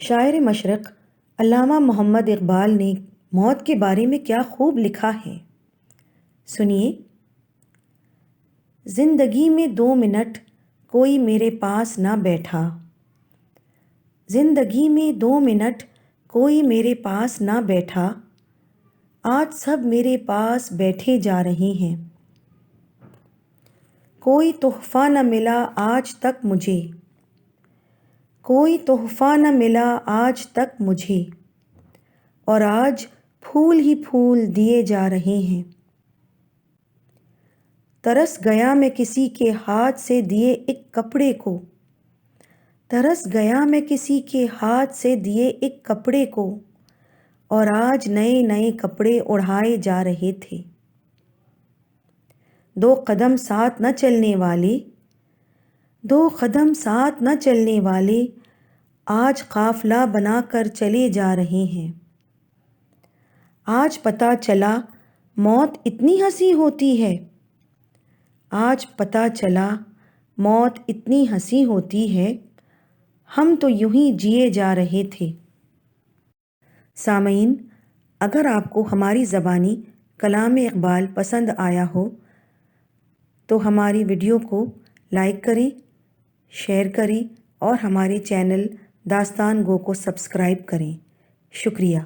شاعر مشرق علامہ محمد اقبال نے موت کے بارے میں کیا خوب لکھا ہے، سنیے۔ زندگی میں 2 منٹ کوئی میرے پاس نہ بیٹھا، زندگی میں 2 منٹ کوئی میرے پاس نہ بیٹھا، آج سب میرے پاس بیٹھے جا رہے ہیں۔ کوئی تحفہ نہ ملا آج تک مجھے، کوئی تحفہ نہ ملا آج تک مجھے، اور آج پھول ہی پھول دیے جا رہے ہیں۔ ترس گیا میں کسی کے ہاتھ سے دیے ایک کپڑے کو، ترس گیا میں کسی کے ہاتھ سے دیے ایک کپڑے کو، اور آج نئے نئے کپڑے اڑھائے جا رہے تھے۔ 2 قدم ساتھ نہ چلنے والے، 2 قدم ساتھ نہ چلنے والے، آج قافلہ بنا کر چلے جا رہے ہیں۔ آج پتہ چلا موت اتنی ہنسی ہوتی ہے، آج پتہ چلا موت اتنی ہنسی ہوتی ہے، ہم تو یوں ہی جیے جا رہے تھے۔ سامعین، اگر آپ کو ہماری زبانی کلام اقبال پسند آیا ہو تو ہماری ویڈیو کو لائک کریں، شیئر کریں اور ہمارے چینل داستان گو کو سبسکرائب کریں۔ شکریہ۔